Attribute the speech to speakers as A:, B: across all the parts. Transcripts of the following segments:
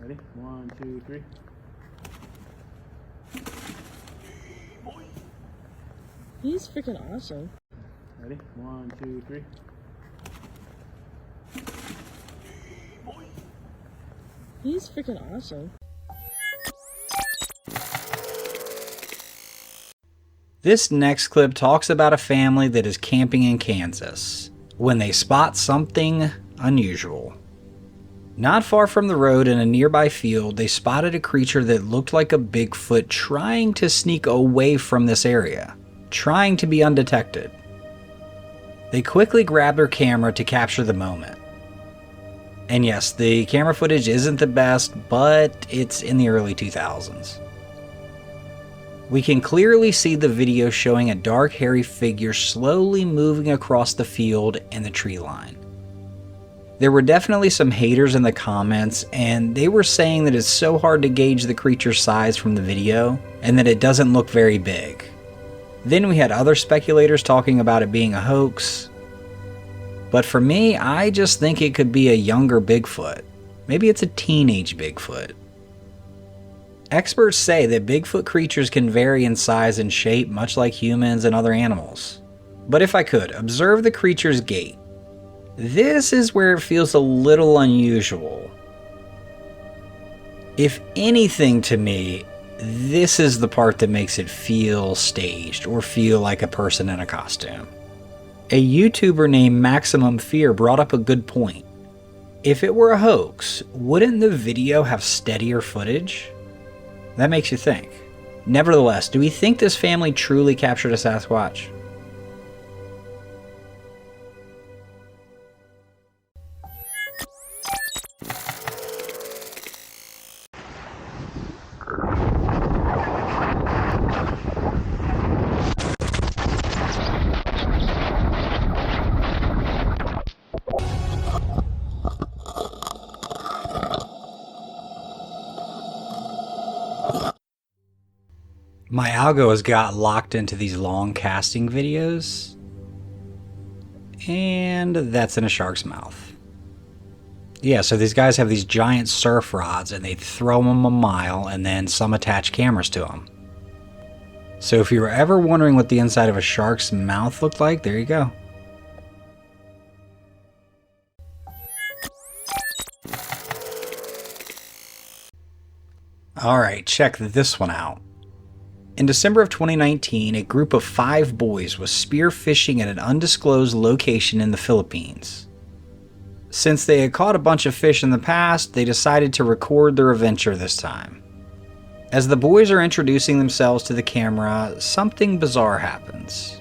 A: Ready? 1, 2, 3.
B: He's freaking awesome.
A: Ready? 1, 2, 3.
B: He's freaking awesome.
C: This next clip talks about a family that is camping in Kansas when they spot something unusual. Not far from the road in a nearby field, they spotted a creature that looked like a Bigfoot trying to sneak away from this area, trying to be undetected. They quickly grabbed their camera to capture the moment. And yes, the camera footage isn't the best, but it's in the early 2000s. We can clearly see the video showing a dark, hairy figure slowly moving across the field and the tree line. There were definitely some haters in the comments, and they were saying that it's so hard to gauge the creature's size from the video, and that it doesn't look very big. Then we had other speculators talking about it being a hoax. But for me, I just think it could be a younger Bigfoot. Maybe it's a teenage Bigfoot. Experts say that Bigfoot creatures can vary in size and shape much like humans and other animals. But if I could, observe the creature's gait. This is where it feels a little unusual. If anything to me, this is the part that makes it feel staged or feel like a person in a costume. A YouTuber named Maximum Fear brought up a good point. If it were a hoax, wouldn't the video have steadier footage? That makes you think. Nevertheless, do we think this family truly captured a Sasquatch? My algo has got locked into these long casting videos, and that's in a shark's mouth. Yeah, so these guys have these giant surf rods and they throw them a mile, and then some attach cameras to them. So if you were ever wondering what the inside of a shark's mouth looked like, there you go. Alright, check this one out. In December of 2019, a group of 5 boys was spearfishing at an undisclosed location in the Philippines. Since they had caught a bunch of fish in the past, they decided to record their adventure this time. As the boys are introducing themselves to the camera, something bizarre happens.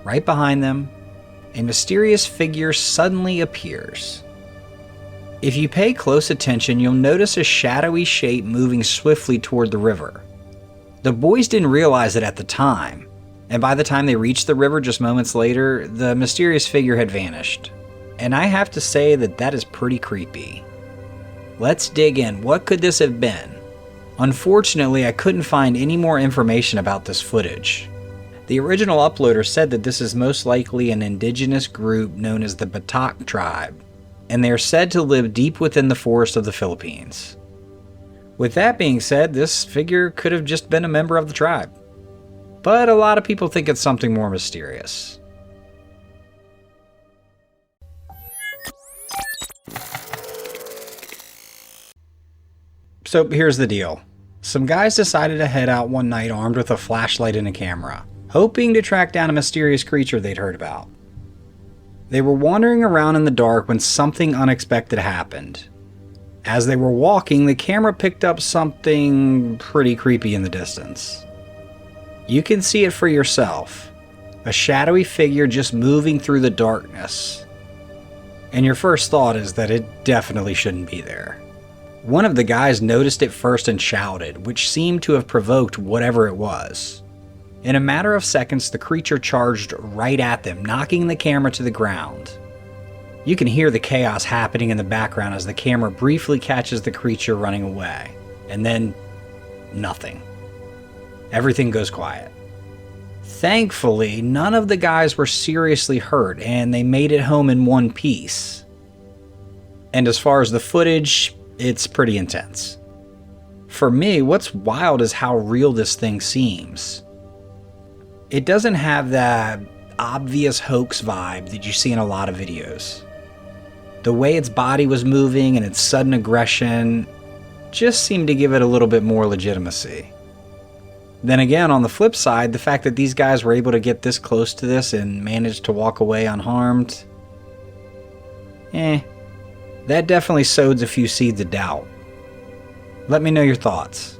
C: Right behind them, a mysterious figure suddenly appears. If you pay close attention, you'll notice a shadowy shape moving swiftly toward the river. The boys didn't realize it at the time, and by the time they reached the river just moments later, the mysterious figure had vanished. And I have to say that that is pretty creepy. Let's dig in. What could this have been? Unfortunately, I couldn't find any more information about this footage. The original uploader said that this is most likely an indigenous group known as the Batak tribe, and they are said to live deep within the forest of the Philippines. With that being said, this figure could have just been a member of the tribe. But a lot of people think it's something more mysterious. So here's the deal. Some guys decided to head out one night armed with a flashlight and a camera, hoping to track down a mysterious creature they'd heard about. They were wandering around in the dark when something unexpected happened. As they were walking, the camera picked up something pretty creepy in the distance. You can see it for yourself. A shadowy figure just moving through the darkness. And your first thought is that it definitely shouldn't be there. One of the guys noticed it first and shouted, which seemed to have provoked whatever it was. In a matter of seconds, the creature charged right at them, knocking the camera to the ground. You can hear the chaos happening in the background as the camera briefly catches the creature running away. And then, nothing. Everything goes quiet. Thankfully, none of the guys were seriously hurt, and they made it home in one piece. And as far as the footage, It's pretty intense. For me, what's wild is how real this thing seems. It doesn't have that obvious hoax vibe that you see in a lot of videos. The way its body was moving and its sudden aggression just seemed to give it a little bit more legitimacy. Then again, on the flip side, the fact that these guys were able to get this close to this and managed to walk away unharmed, that definitely sows a few seeds of doubt. Let me know your thoughts.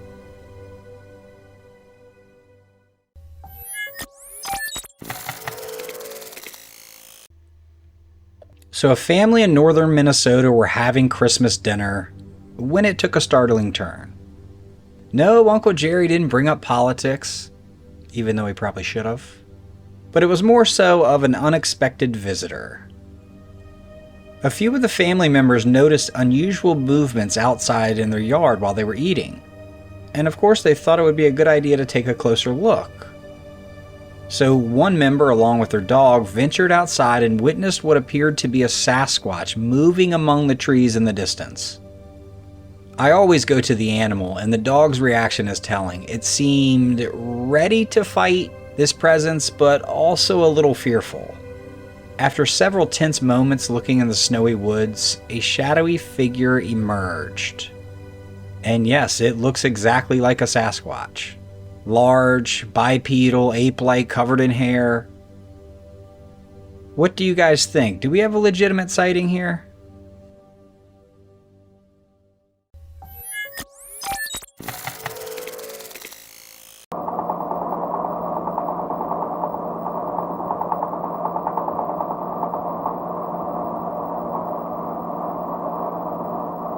C: So a family in northern Minnesota were having Christmas dinner when it took a startling turn. No, Uncle Jerry didn't bring up politics, even though he probably should have. But it was more so of an unexpected visitor. A few of the family members noticed unusual movements outside in their yard while they were eating. And of course they thought it would be a good idea to take a closer look. So one member, along with their dog, ventured outside and witnessed what appeared to be a Sasquatch moving among the trees in the distance. I always go to the animal, and the dog's reaction is telling. It seemed ready to fight this presence, but also a little fearful. After several tense moments looking in the snowy woods, a shadowy figure emerged. And yes, it looks exactly like a Sasquatch. Large, bipedal, ape-like, covered in hair. What do you guys think? Do we have a legitimate sighting here?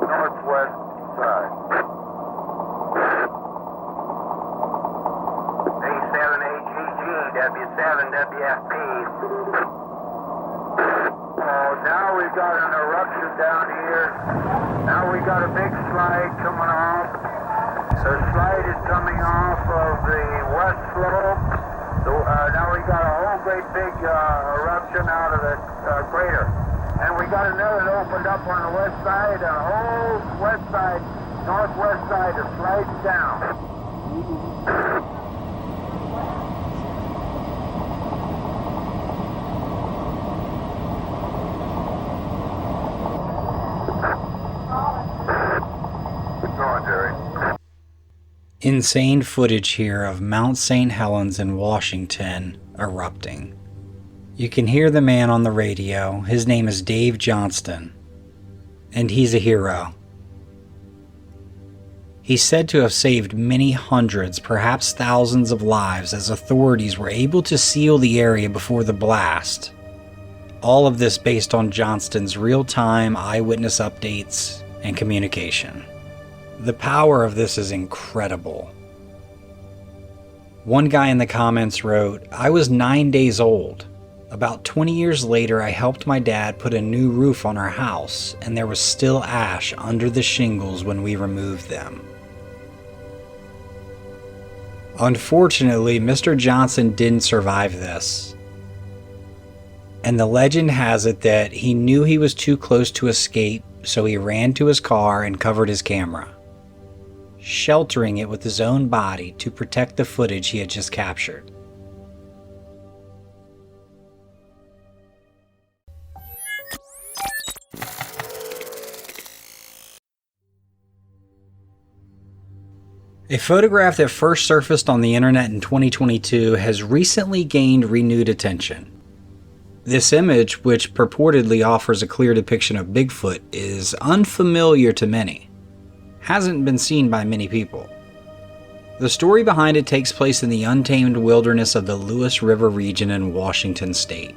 D: Northwest side. A7AGG, W7WFP. Oh, now we've got an eruption down here. Now we got a big slide coming off. The slide is coming off of the west slope. Now we got a whole great big eruption out of the crater. And we got another that opened up on the west side, and the whole west side, northwest side is sliding down. Keep going, Jerry.
C: Insane footage here of Mount St. Helens in Washington erupting. You can hear the man on the radio. His name is Dave Johnston, and he's a hero. He's said to have saved many hundreds, perhaps thousands of lives as authorities were able to seal the area before the blast. All of this based on Johnston's real-time eyewitness updates and communication. The power of this is incredible. One guy in the comments wrote, "I was 9 days old. About 20 years later, I helped my dad put a new roof on our house, and there was still ash under the shingles when we removed them." Unfortunately, Mr. Johnson didn't survive this. And the legend has it that he knew he was too close to escape, so he ran to his car and covered his camera, sheltering it with his own body to protect the footage he had just captured. A photograph that first surfaced on the internet in 2022 has recently gained renewed attention. This image, which purportedly offers a clear depiction of Bigfoot, is unfamiliar to many. Hasn't been seen by many people. The story behind it takes place in the untamed wilderness of the Lewis River region in Washington state.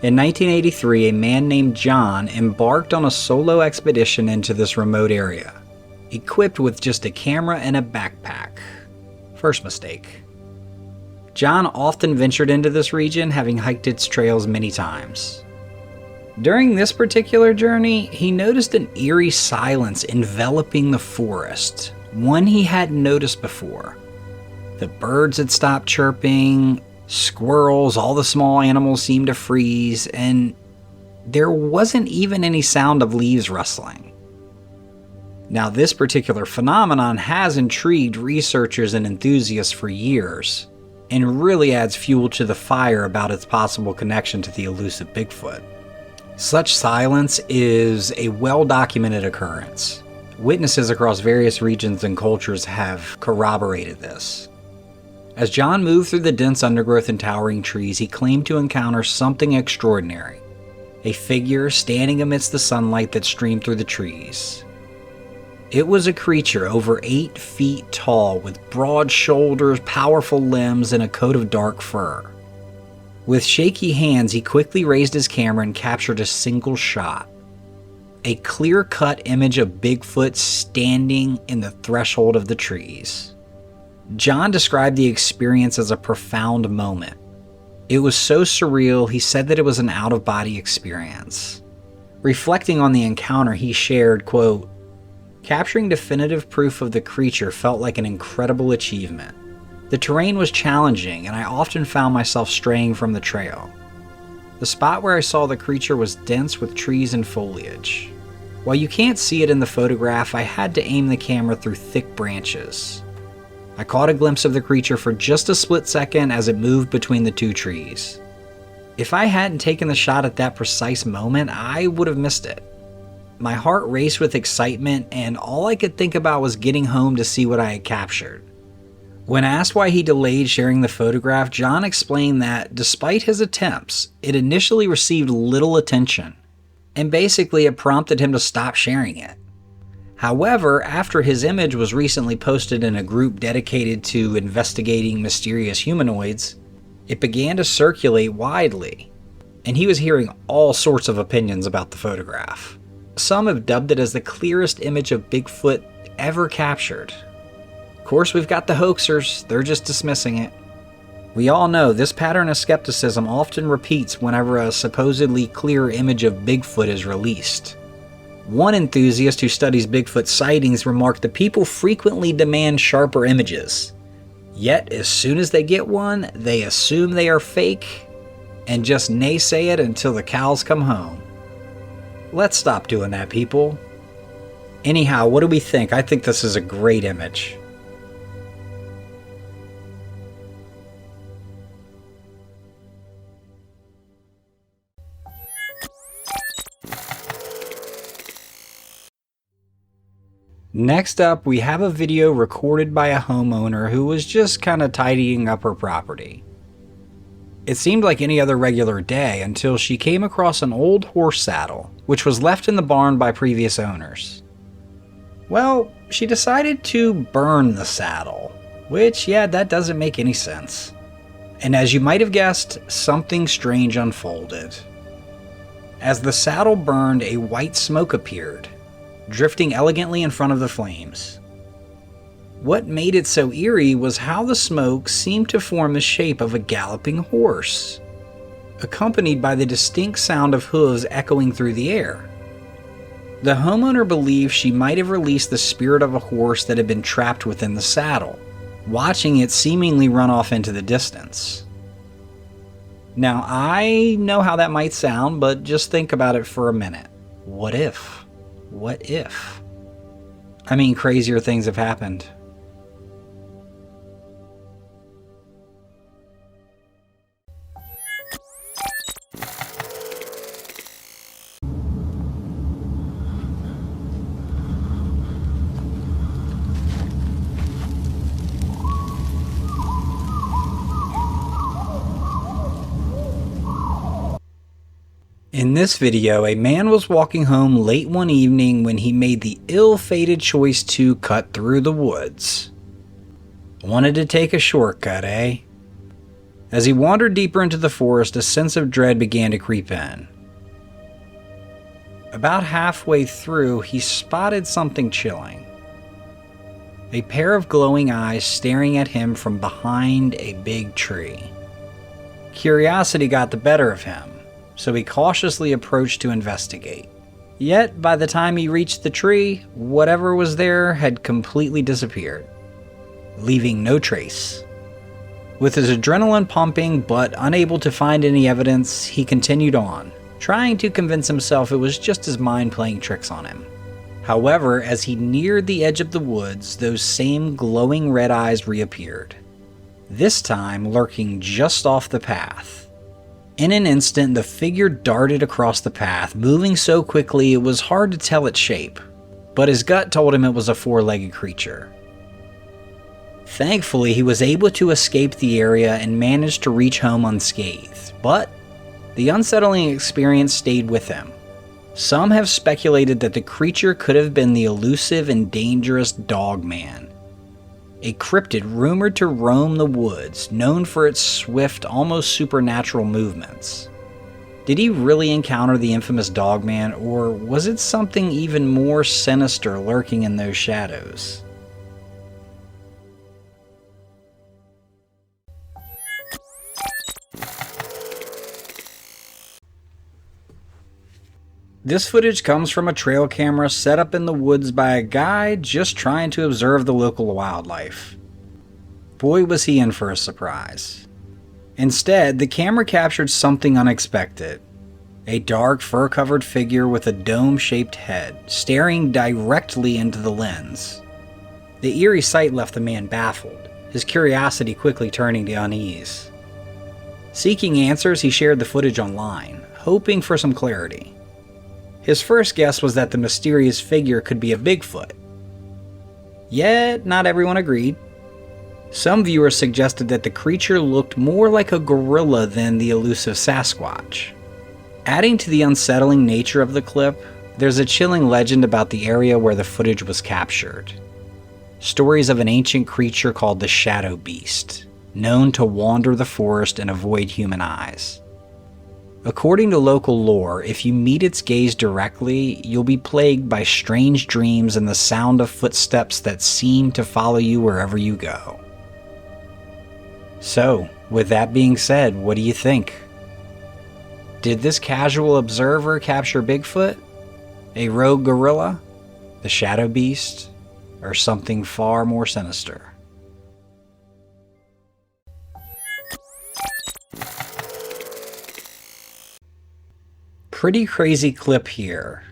C: In 1983, a man named John embarked on a solo expedition into this remote area, equipped with just a camera and a backpack. First mistake. John often ventured into this region, having hiked its trails many times. During this particular journey, he noticed an eerie silence enveloping the forest, one he hadn't noticed before. The birds had stopped chirping, squirrels, all the small animals seemed to freeze, and there wasn't even any sound of leaves rustling. Now, this particular phenomenon has intrigued researchers and enthusiasts for years, and really adds fuel to the fire about its possible connection to the elusive Bigfoot. Such silence is a well-documented occurrence. Witnesses across various regions and cultures have corroborated this. As John moved through the dense undergrowth and towering trees, he claimed to encounter something extraordinary. A figure standing amidst the sunlight that streamed through the trees. It was a creature over 8 feet tall with broad shoulders, powerful limbs, and a coat of dark fur. With shaky hands, he quickly raised his camera and captured a single shot. A clear-cut image of Bigfoot standing in the threshold of the trees. John described the experience as a profound moment. It was so surreal, he said that it was an out-of-body experience. Reflecting on the encounter, he shared, quote, "Capturing definitive proof of the creature felt like an incredible achievement. The terrain was challenging, and I often found myself straying from the trail. The spot where I saw the creature was dense with trees and foliage. While you can't see it in the photograph, I had to aim the camera through thick branches. I caught a glimpse of the creature for just a split second as it moved between the 2 trees. If I hadn't taken the shot at that precise moment, I would have missed it. My heart raced with excitement, and all I could think about was getting home to see what I had captured." When asked why he delayed sharing the photograph, John explained that, despite his attempts, it initially received little attention, and basically it prompted him to stop sharing it. However, after his image was recently posted in a group dedicated to investigating mysterious humanoids, it began to circulate widely, and he was hearing all sorts of opinions about the photograph. Some have dubbed it as the clearest image of Bigfoot ever captured. Of course, we've got the hoaxers, they're just dismissing it. We all know this pattern of skepticism often repeats whenever a supposedly clear image of Bigfoot is released. One enthusiast who studies Bigfoot sightings remarked that people frequently demand sharper images. Yet, as soon as they get one, they assume they are fake and just naysay it until the cows come home. Let's stop doing that, people. Anyhow, what do we think? I think this is a great image. Next up, we have a video recorded by a homeowner who was just kind of tidying up her property. It seemed like any other regular day until she came across an old horse saddle, which was left in the barn by previous owners. Well, she decided to burn the saddle, which, yeah, that doesn't make any sense. And as you might have guessed, something strange unfolded. As the saddle burned, a white smoke appeared, drifting elegantly in front of the flames. What made it so eerie was how the smoke seemed to form the shape of a galloping horse, accompanied by the distinct sound of hooves echoing through the air. The homeowner believed she might have released the spirit of a horse that had been trapped within the saddle, watching it seemingly run off into the distance. Now, I know how that might sound, but just think about it for a minute. What if? What if? I mean, crazier things have happened. In this video, a man was walking home late one evening when he made the ill-fated choice to cut through the woods. Wanted to take a shortcut, eh? As he wandered deeper into the forest, a sense of dread began to creep in. About halfway through, he spotted something chilling. A pair of glowing eyes staring at him from behind a big tree. Curiosity got the better of him, so he cautiously approached to investigate. Yet, by the time he reached the tree, whatever was there had completely disappeared, leaving no trace. With his adrenaline pumping but unable to find any evidence, he continued on, trying to convince himself it was just his mind playing tricks on him. However, as he neared the edge of the woods, those same glowing red eyes reappeared, this time lurking just off the path. In an instant, the figure darted across the path, moving so quickly it was hard to tell its shape, but his gut told him it was a four-legged creature. Thankfully, he was able to escape the area and managed to reach home unscathed, but the unsettling experience stayed with him. Some have speculated that the creature could have been the elusive and dangerous Dogman, a cryptid rumored to roam the woods, known for its swift, almost supernatural movements. Did he really encounter the infamous Dogman, or was it something even more sinister lurking in those shadows? This footage comes from a trail camera set up in the woods by a guy just trying to observe the local wildlife. Boy, was he in for a surprise. Instead, the camera captured something unexpected. A dark, fur-covered figure with a dome-shaped head, staring directly into the lens. The eerie sight left the man baffled, his curiosity quickly turning to unease. Seeking answers, he shared the footage online, hoping for some clarity. His first guess was that the mysterious figure could be a Bigfoot. Yet, not everyone agreed. Some viewers suggested that the creature looked more like a gorilla than the elusive Sasquatch. Adding to the unsettling nature of the clip, there's a chilling legend about the area where the footage was captured. Stories of an ancient creature called the Shadow Beast, known to wander the forest and avoid human eyes. According to local lore, if you meet its gaze directly, you'll be plagued by strange dreams and the sound of footsteps that seem to follow you wherever you go. So, with that being said, what do you think? Did this casual observer capture Bigfoot? A rogue gorilla? The Shadow Beast? Or something far more sinister? Pretty crazy clip here.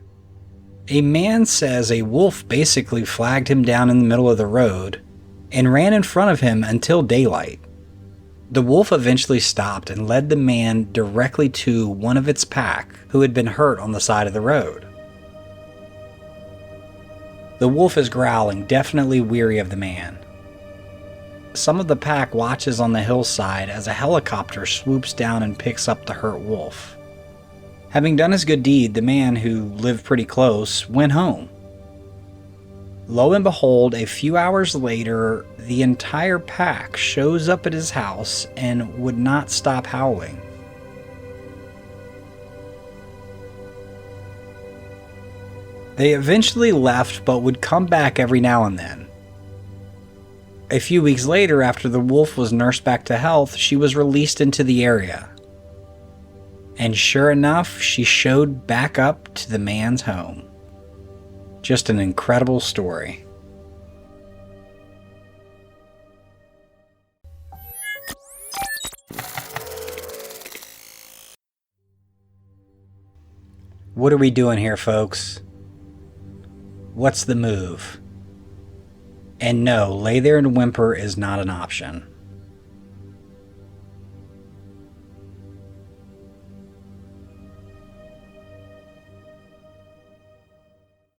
C: A man says a wolf basically flagged him down in the middle of the road and ran in front of him until daylight. The wolf eventually stopped and led the man directly to one of its pack who had been hurt on the side of the road. The wolf is growling, definitely weary of the man. Some of the pack watches on the hillside as a helicopter swoops down and picks up the hurt wolf. Having done his good deed, the man, who lived pretty close, went home. Lo and behold, a few hours later, the entire pack shows up at his house and would not stop howling. They eventually left, but would come back every now and then. A few weeks later, after the wolf was nursed back to health, she was released into the area. And sure enough, she showed back up to the man's home. Just an incredible story. What are we doing here, folks? What's the move? And no, lay there and whimper is not an option.